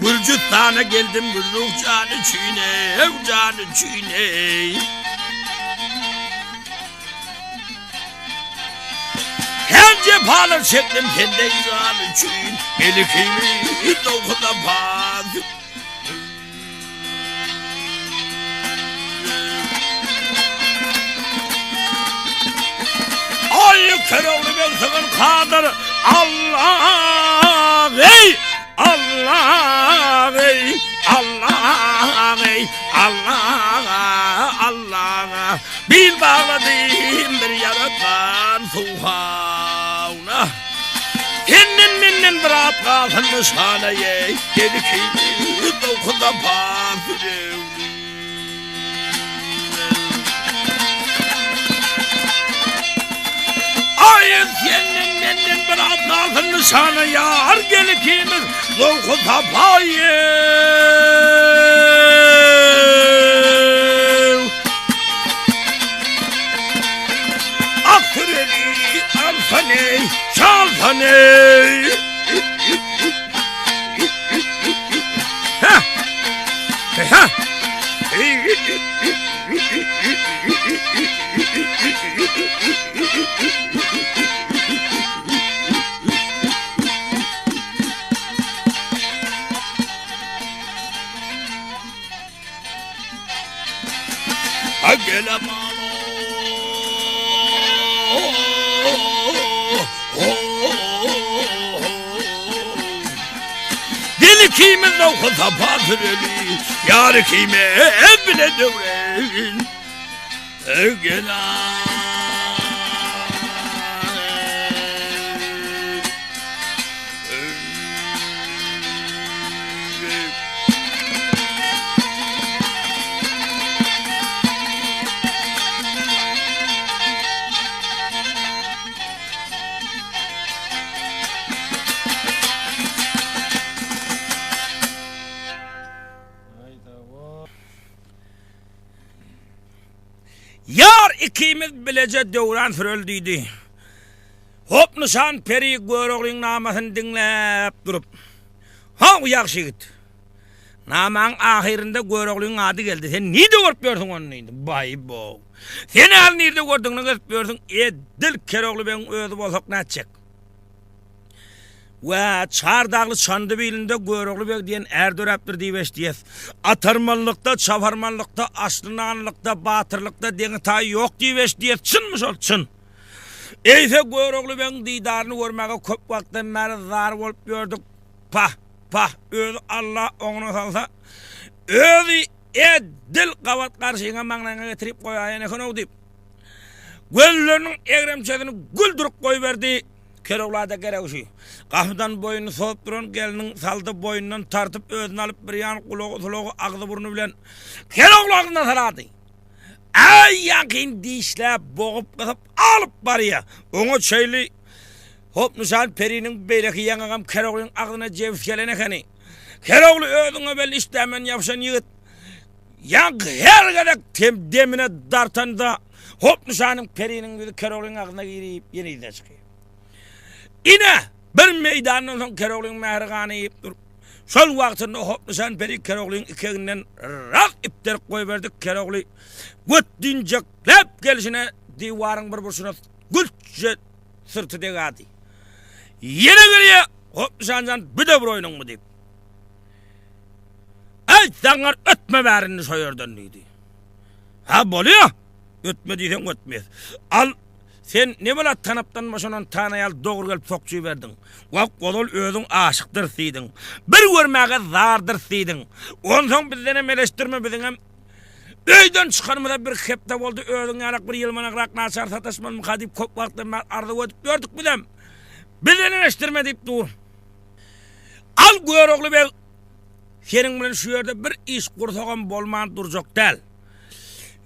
Vurcutana geldim bir ruh canı çiğne Hem cephalar çektim kendi canı çiğne Elikimi dokuda bazı Ay keroğlu ben sakın kadır Allah ey Allah ey Allah bir bağladım bir yaratan suhavna Kendin bırak kalsın nişaneye Dedi ki dokuda basırım Ay kendin bırak kalsın nişaneye Yar gelikimiz dokuda payım Aktıreli alsane çalsane Gele malo Deli kimin okusa patıreli Yar kime bile devren Gele Yar ikimiz bilece devran sürüldüydü. Hop nişan peri görüğün namasını dinlep durup. Ha yakşı git. Naman ahirinde görüğün adı geldi. Sen neyde görüyorsun onun neydi? Bay bo. Sen al neyde gördüğünü görüyorsun. Dil keroğlu ben özü bolsak ne edecek? Ve Çardağlı Çandıbilinde görüğlü bek diyen erdöraptır diyeş diyes. Atarmanlıkta, çavarmanlıkta, aslınanlıkta, batırlıkta deni tay yok diyeş diyes. Çınmış ol, çın. Eyse görüğlü ben didarını görmeye köp vaktin beri zar olup gördük. Pah, özü Allah onu salsa. Özü dil kavat karşıyına mağnana getirip koyayın ekonu deyip. Göllerinin egremçesini güldürüp koyverdi. Keroğlada gereği. Kahvdan boyunu soğup duran gelinin saldı boyundan tartıp özünü alıp bir yan kulağı ağzı burnu bilen Keroğlağından sarardı. Ay yakin dişle boğup kısıp alıp barıya. Onu çeyli hop nişan perinin beyleki yanağım Keroğlağın ağzına ceviz gelene hani. Keroğlu ödüňe bel işlemen yapşan ýigit. Ýa her gerek demine dartanda hop nişanyň periniň ýüzi Keroğluň agyna girip ýene çykyr. Ine bir meýdanyň soň Keroğluň mährigany ýyp durup şol wagtynda hop nişan peri Keroğluň ikeginden rak ipterip goýberdik. Keroğlu götdünjeklep gelişine diwaryň bir burşuna gülçe sırtı degadi. Ýene giriyor hop nişanjan bide bir oýnaňmy diýip. Ay saňar ötme bärini soýardan diýdi. Ha bolýar. Ötme diýsen ötmez. Al sen ne bolat tanapdan maşanan tanaýal dogry gelip sokçy berdiň. Wak bolal özüň aşykdyr diýdiň. Bir görmäge zardyr diýdiň. Onsoň bizden meleşdirme biziň hem öýden çykarmada bir hepde boldy özüň ýarak bir ýylmanakrak naçar sataşman mukadip köp wagtda arda ötüp gördük bilen. Bizden meleşdirme diýip dur. Al Göregli beg senin bilen şu ýerde bir iş gursagan bolman durjak däl.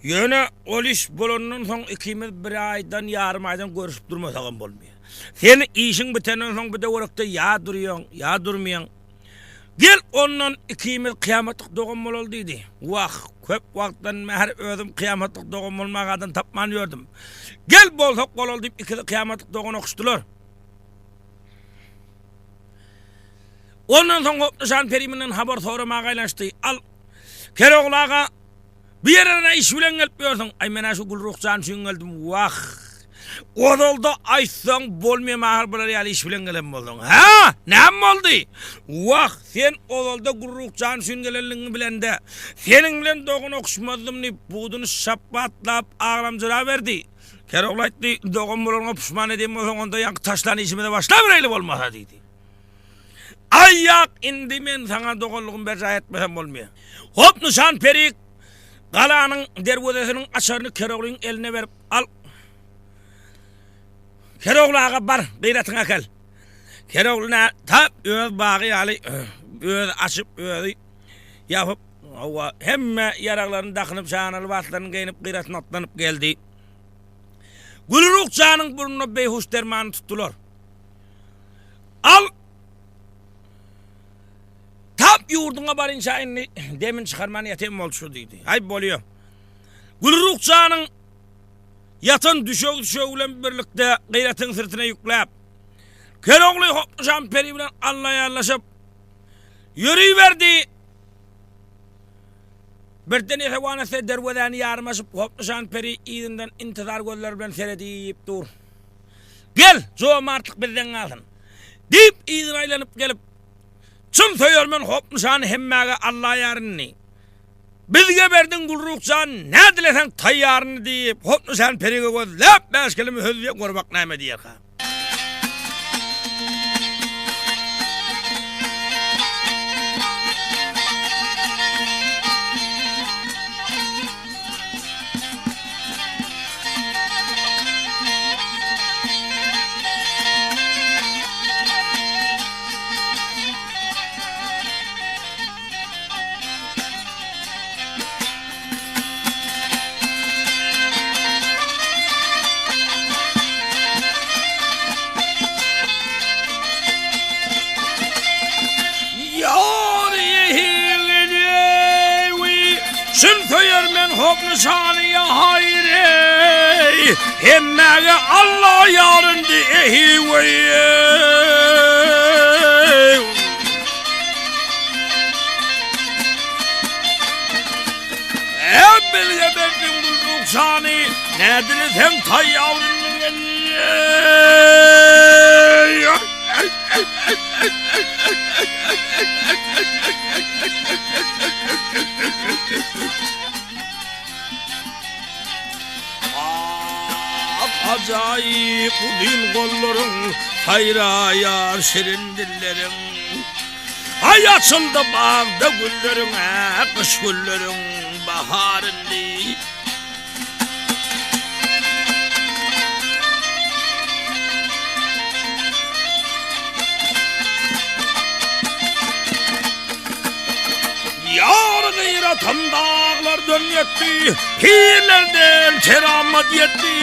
Ýöne ol iş bolandan soň ikimiz bir aýdan ýarym aýdan görüşüp durmasagan bolmaýar. Sen işiň bitenden soň bir de orakda ýa durýaň, ýa durmaýaň. Gel ondan ikimiz kıyametlik doğum bolal diýdi. Wah, köp wagtdan mäher özüm kıyametlik doğum bolmagadan tapman ýördüm. Gel bolsak bolal diýip ikisi kıyametlik doğum okuşdylar. Ondan soň Nişan Periminin habar soramaga aýlanşdy. Al Keroğlu aga bir ýerine iş bilen gelip ýördiň. Ay mena şu Gulrukjan şuň geldim. Wah. Odolda aýtsaň bolmaýar bular ýaly iş bilen gelen boldyň. Ha? Näme boldy? Wah, sen odolda Gulrukjan şuň gelenligiňi bilende seniň bilen dogun okuşmadym diýip buduny şapatlap agramjyra berdi. Keroğlu aýtdy, dogun bolanyňa pişman edem bolsaň onda ýanky taşlany işime de başlap bereýli bolmasa diýdi. Ayak indi men sana dogonlugum berja etmesem bolmaýar. Hop Nişan Perik galanyň derwezesiniň açaryny Keroğluň eline berip al. Keroğlu aga bar, gıyratyňa kel. Keroğlu tap öz bagy aly, öz açyp öz ýapyp hemme ýaraklaryny dakynyp şanaly watlaryny geýnip gıyratyna atlanyp geldi. Gulrukjanyň burnuny behuş derman tutdular. Al tap ýurduňa barynça inni demin çykarman ýatem bolşu diýdi. Ay bolýar. Gulrukjanyň yatan düşög bilen birlikde gıyratyň sırtyna ýükläp Keroğlu Nişan Peri bilen allaýarlaşyp ýürüýberdi. Birden hewanese derwezany ýarmaşyp Nişan Peri ýygynden intizar gözler bilen seredip dur. Gel, jomartlyk bizden alsyn. Dip ýygyna aýlanyp gelip çyn söýärmen Nişan hemmege Allah ýaryny. Bizge berdin Gulrukjan, ne dilesen tayyarını deyip, Nişan Peri'ge gözlep, beş kelime hözüye korbak näme diýer ha. Nişany hayre hemmege Allah ýaryndy ehiwey. Bilge berdin Gulrukjany, nädili sen taýýaryny. Acayip udin gollarың, hayraýar şirin dilleriň. Ay açıldı bağda güllerin, kış güllerin baharındı. Yar gıyratan dağlar dönyetti, hirlerden keramat yetti.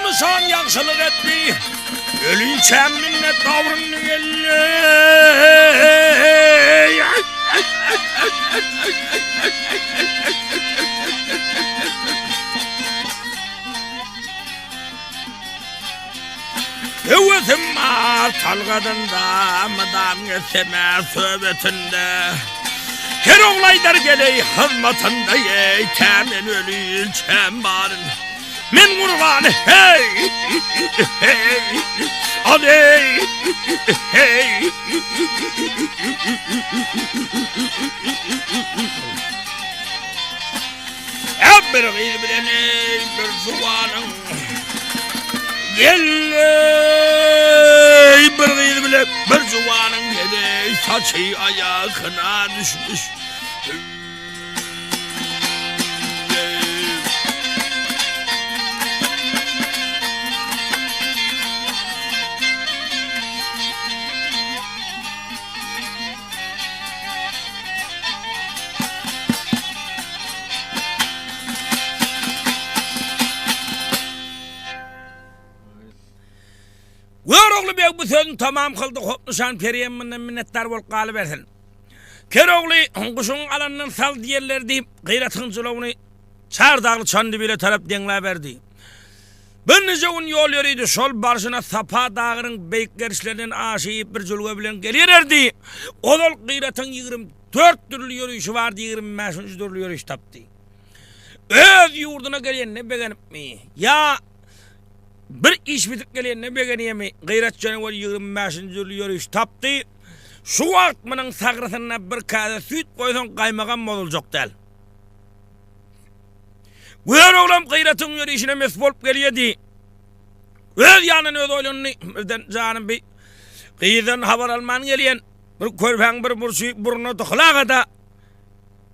Nişan ýagşylyk etdi, Ölünçem minnet davrını gelli. Övetim var talgadında, madam geçeme söhbetinde. Her oğlaylar geley hizmetinde, ey temin ölünçem barın. Min kurbanı hey, hey, adey, hey. Hep bir gıydı bileni, bir zuvanın. Geley, bir gıydı bile, bir zuvanın geley. Saçı ayakına düşmüş. Keroğlu bey bu sözünü tamam kıldı. Hopnuşan periyeminden minnettar bol kalı versin. Keroğlu kuşun alanından sal diyerler deyip gıyratın zılavını Çardağlı çandı bile taraf dengle verdi. Bir nice gün yol yürüydü. Şol barışına Sapa dağının beyiklerişlerinin aşıyıp bir zulga bilen gelirerdi. Odol gıyratın 24 türlü yürüyüşü vardı. 25. türlü yürüyüş taptı. Öz yurduna gelen ne beğenip mi? Ya bir iş bitip gelen ne beğeniyemi? Gıyratçının o 25. türlü yürüyüş taptı. Şu vaktimin sagrasına bir kase süt koysan kaymagan olacak del. Güzel oğlum gıyratın yürüyüşüne mesut olup geliyordu. Öz yanını öz oylununu canım bir kıyıdan haber alman geliyen bir körpen bir burnu tıkılağa da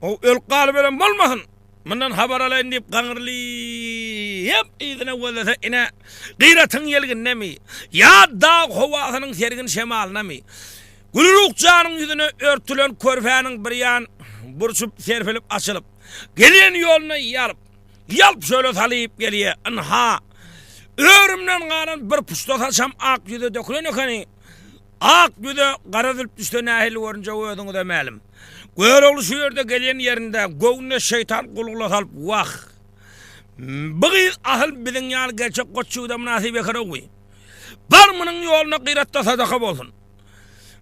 o ölkalı böyle olmasın. Bundan haber alayın deyip kanırlayıp izine gözese ine gıyratın yelgin mi? Ya dağ hovasının sergin şemalına mı? Gülürük canın yüzüne örtülen körpenin bir yan burçup serpilip açılıp gelen yoluna yalp şöyle salayıp geliyor. Anha örümden kalan bir puşta saçam ak yüzü dökülen yok hani. Ak yüzü kara zülp düştü nahil varınca ödünü demeyelim. Göğroğlu şu yerde gelen yerinde göğüne şeytan kulukla salıp vah. Bıgıyız ahıl bizim yani gerçek koççuğu da münasibe kırığı. Var mının yoluna gıyratta sadaka bolsun.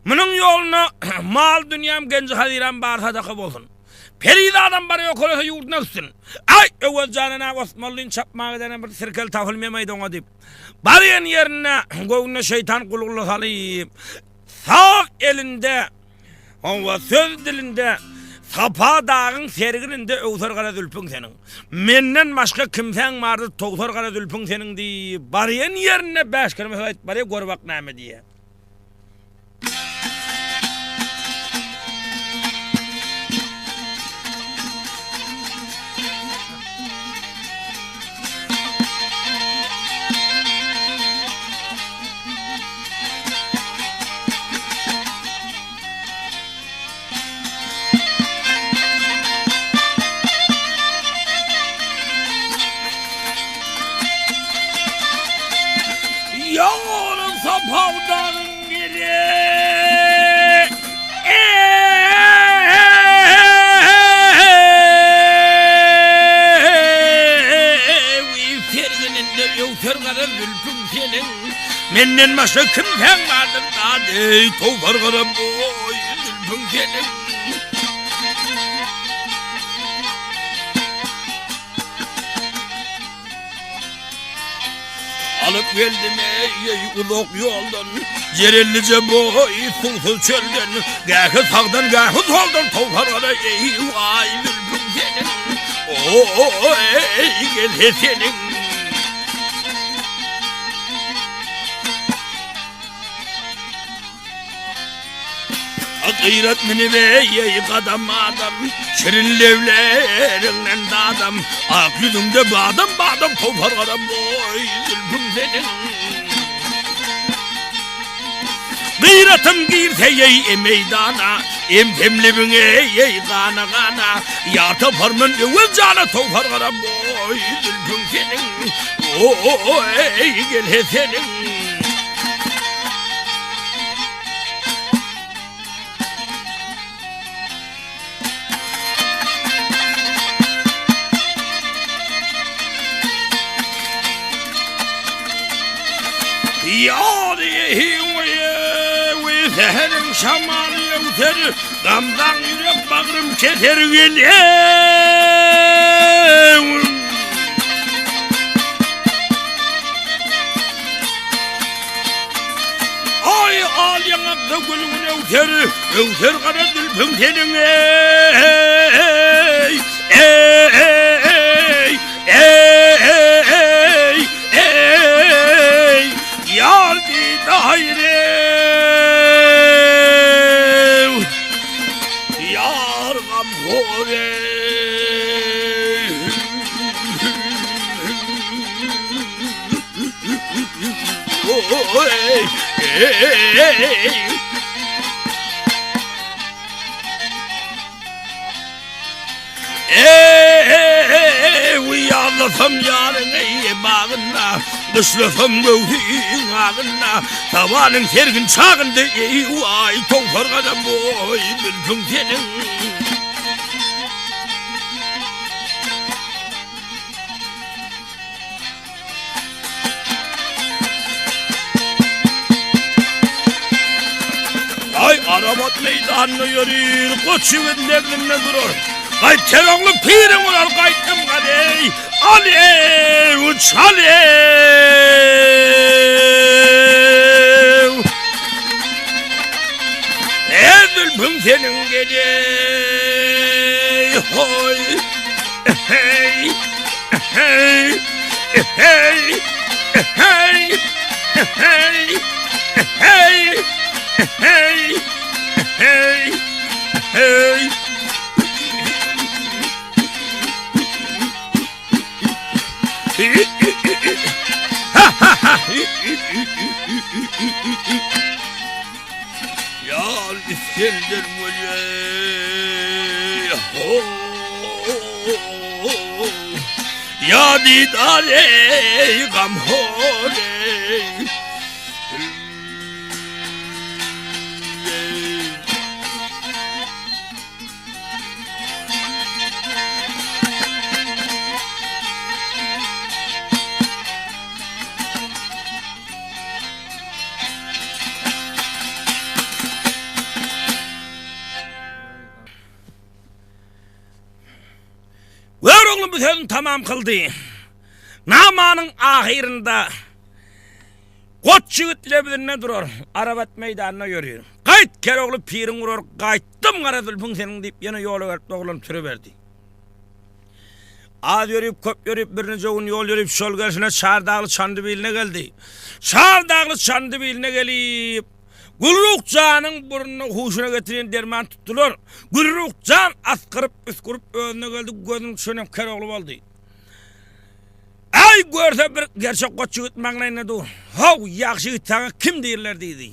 Mının yoluna mal dünyam genci hadiran bar sadaka bolsun. Peride adam bari yok olsa yurduna gitsin. Ay öğüz canına Osmanlı'nın çapmağı denen bir sirkel tafılmayamaydı ona deyip. Bariyen yerine göğüne şeytan kulukla salayım. Sağ elinde o söz dilinde Sapa dağın sergilinde öğüsar kara zülpün senin. Menden başka kimsen vardı toğsar kara zülpün senin diye. Bariyen yerine 5 kelime sayıt bari görmek name diye. Yağırın sapavdan geri sergininde yoktur kadar zülfüm senin. Menden başka kimsen vardır da dey topar kadar boy zülfüm senin. Alıp geldim ey uzak yoldan Cerellice boy sulsuz çölden Gâhı sağdan gâhı soldan Topar ey vay zülfüm senin O ey gel senin Gıyret mini ve ey kadam adam Şirin levlerinden dadam Ak yüzümde badam Topar kadam boy zülfüm senin Gıyretim girse ey meydana Emtemlibin ey gana Ya toparmın evvel cana Topar kadam boy zülfüm senin O ey gel senin Yâri seherin şamanı yöter, damdan yürek bağrım keser geliyor. Ay al yanakta gülün öter kara dülpün senin ey, yar di daire, yar gamhore. Uyarlasam yarın bağına, kışlasam göğün ağına, tavanın sergin çağında vay tonkar kadar boy bülküm senin. Ay arabat meydanını yürür, koç yiğidin evlimle durur. Ay teroğlu pirim olar kayıttım kadey, alev uç alev. Bülbüm senin geley, hoy, hey, hey, hey, hey, hey, hey. Hey, hey, hey. Yar İskender Muley, ya didare gamhore. Ver oğlum bu sözünü tamam kıldı. Namanın ahirinde koç yiğitler birine durur. Arabat meydanına yürüyor. Kayıt Keroğlu pirin vurur. Kayıttım kara zülfün senin deyip yine yolu verdi oğlum türüverdi. Az yürüyüp köp yürüyüp birinci gün yol yürüyüp şol gerisine Çardağlı Çandıbiline geldi. Çardağlı Çandıbiline gelip Gülrukcan'ın burnunu huşuna getiren derman tuttular. Gülrukcan askırıp üskürüp önüne geldi. Gözünün şöyle Keroğlu oldu. Ay görse bir gerçek koç yiğit mağnayına dur. Hav yakşı gittiğine kim deyirler dedi.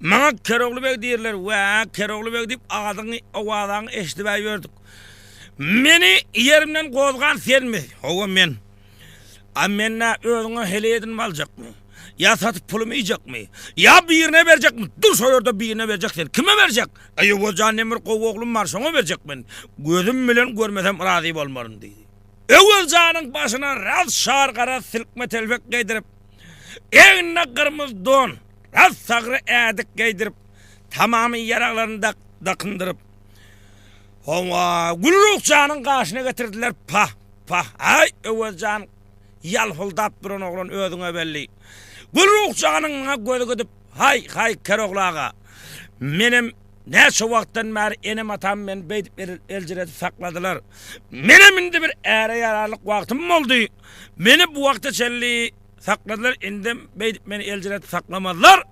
Bana Keroğlu Bey deyirler. Ve Keroğlu Bey deyip ağzını o ağzını eşitibay verdik. Meni yerimden kozgan sen mi? Hova men. Amenna özüne hele edin mi alacak mı? Ya satıp pulumu yiyecek mi? Ya birine verecek mi? Dur soruyorda birine verecek sen. Kime verecek? Ay o cannemir kov oğlum var sana verecek ben. Gözüm bilen görmesem razı olmarım dedi. Evvel canın başına raz şarkara silkme telvek giydirip, eğine kırmızı don, raz sağrı edik giydirip, tamamı yaraklarını dakındırıp, Gülrukcan'ın karşına getirdiler pah. Ay evvel can yalfıldap duran oğlan ödüne belli. Gülrukcan'ın gözü gidip, hay Keroğlu ağa, benim neçe vaktin beri enim atam ben beydip elcireti sakladılar. Benim indi bir ere yararlık vaktim oldu. Beni bu vakti çelli sakladılar. İndim beydip beni elcireti saklamadılar.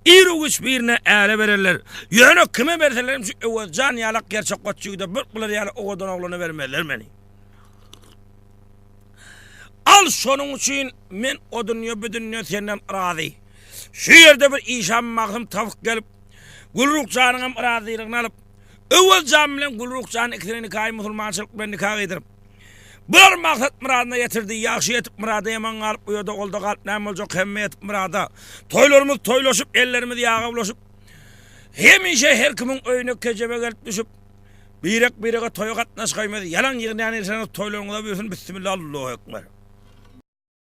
İru güç birine ere verirler. Yönü kime verseler şu can yalak gerçek koççuyu da bırklar yalak oğudan oğlunu vermediler beni. Al şunun için men o dünya bu dünya senden razı. Şu yerde bir işam mağzım tavuk gelip Gülrukcan'ın razılığını alıp evvel can bilen Gülrukcan'ın ikisini nikahı musulmançılık ben nikah ederim. Bir maksat muradına getirdi. Yakşı yetip murada yaman alıp bu yolda oldu kalp nem olacak hemme yetip murada. Toylarımız toylaşıp ellerimiz yağavlaşıp hemişe her kimin öyünü kecebe gelip düşüp birek toyu katnaş kaymadı. Yalan yığın yani insanı toylarına büyüsün. Bismillahirrahmanirrahim.